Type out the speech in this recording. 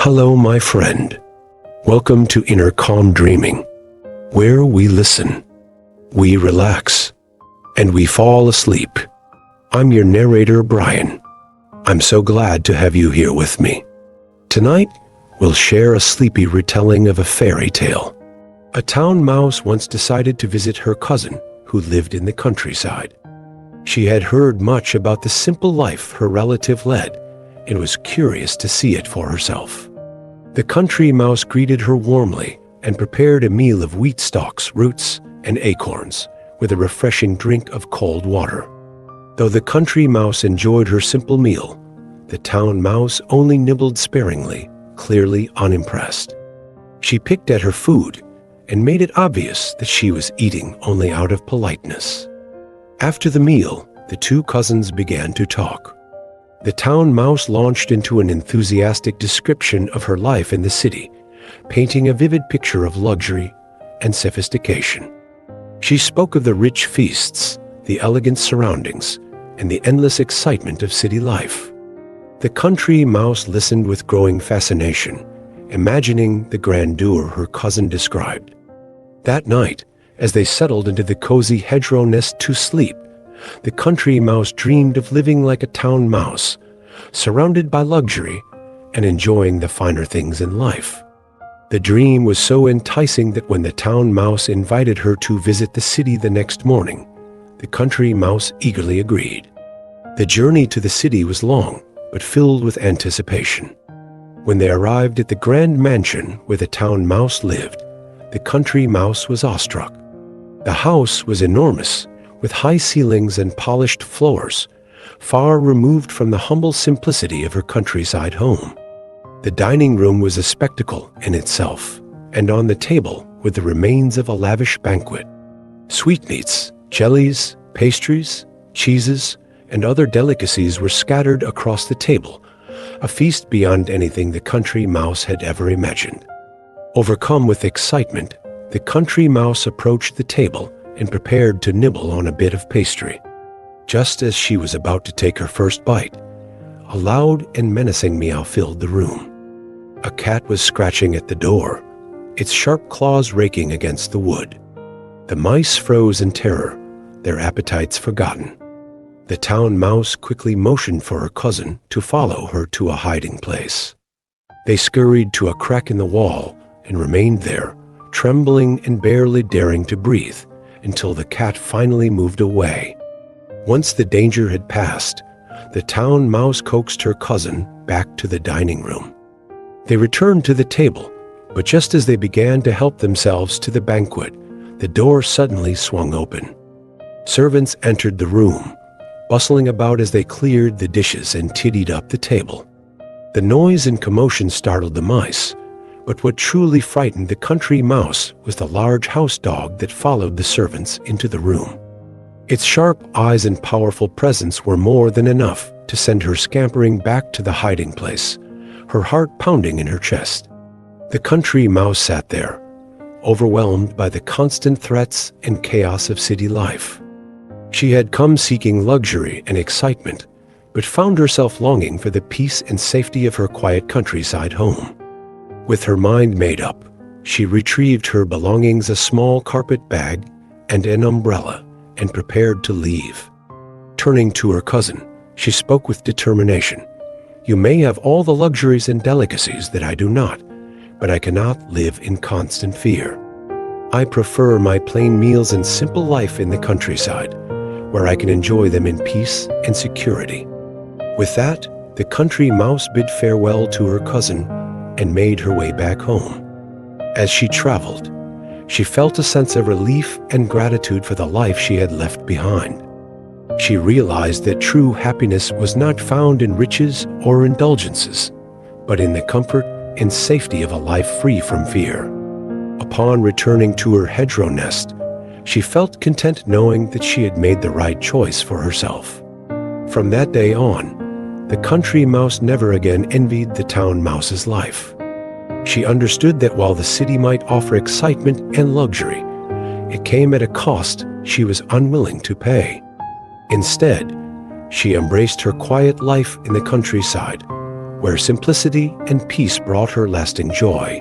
Hello, my friend. Welcome to Inner Calm Dreaming, where we listen, we relax, and we fall asleep. I'm your narrator, Brian. I'm so glad to have you here with me. Tonight, we'll share a sleepy retelling of a fairy tale. A town mouse once decided to visit her cousin, who lived in the countryside. She had heard much about the simple life her relative led, and was curious to see it for herself. The country mouse greeted her warmly and prepared a meal of wheat stalks, roots, and acorns, with a refreshing drink of cold water. Though the country mouse enjoyed her simple meal, the town mouse only nibbled sparingly, clearly unimpressed. She picked at her food and made it obvious that she was eating only out of politeness. After the meal, the two cousins began to talk. The town mouse launched into an enthusiastic description of her life in the city, painting a vivid picture of luxury and sophistication. She spoke of the rich feasts, the elegant surroundings, and the endless excitement of city life. The country mouse listened with growing fascination, imagining the grandeur her cousin described. That night, as they settled into the cozy hedgerow nest to sleep, the country mouse dreamed of living like a town mouse, surrounded by luxury and enjoying the finer things in life. The dream was so enticing that when the town mouse invited her to visit the city the next morning, the country mouse eagerly agreed. The journey to the city was long, but filled with anticipation. When they arrived at the grand mansion where the town mouse lived, the country mouse was awestruck. The house was enormous, with high ceilings and polished floors, far removed from the humble simplicity of her countryside home. The dining room was a spectacle in itself, and on the table were the remains of a lavish banquet. Sweetmeats, jellies, pastries, cheeses, and other delicacies were scattered across the table, a feast beyond anything the country mouse had ever imagined. Overcome with excitement, the country mouse approached the table and prepared to nibble on a bit of pastry. Just as she was about to take her first bite, a loud and menacing meow filled the room. A cat was scratching at the door, its sharp claws raking against the wood. The mice froze in terror, their appetites forgotten. The town mouse quickly motioned for her cousin to follow her to a hiding place. They scurried to a crack in the wall and remained there, trembling and barely daring to breathe, until the cat finally moved away. Once the danger had passed, the town mouse coaxed her cousin back to the dining room. They returned to the table, but just as they began to help themselves to the banquet, the door suddenly swung open. Servants entered the room, bustling about as they cleared the dishes and tiddied up the table. The noise and commotion startled the mice, but what truly frightened the country mouse was the large house dog that followed the servants into the room. Its sharp eyes and powerful presence were more than enough to send her scampering back to the hiding place, her heart pounding in her chest. The country mouse sat there, overwhelmed by the constant threats and chaos of city life. She had come seeking luxury and excitement, but found herself longing for the peace and safety of her quiet countryside home. With her mind made up, she retrieved her belongings, a small carpet bag, and an umbrella, and prepared to leave. Turning to her cousin, she spoke with determination. "You may have all the luxuries and delicacies that I do not, but I cannot live in constant fear. I prefer my plain meals and simple life in the countryside, where I can enjoy them in peace and security." With that, the country mouse bid farewell to her cousin and made her way back home. As she traveled, she felt a sense of relief and gratitude for the life she had left behind. She realized that true happiness was not found in riches or indulgences, but in the comfort and safety of a life free from fear. Upon returning to her hedgerow nest, she felt content knowing that she had made the right choice for herself. From that day on, the country mouse never again envied the town mouse's life. She understood that while the city might offer excitement and luxury, it came at a cost she was unwilling to pay. Instead, she embraced her quiet life in the countryside, where simplicity and peace brought her lasting joy.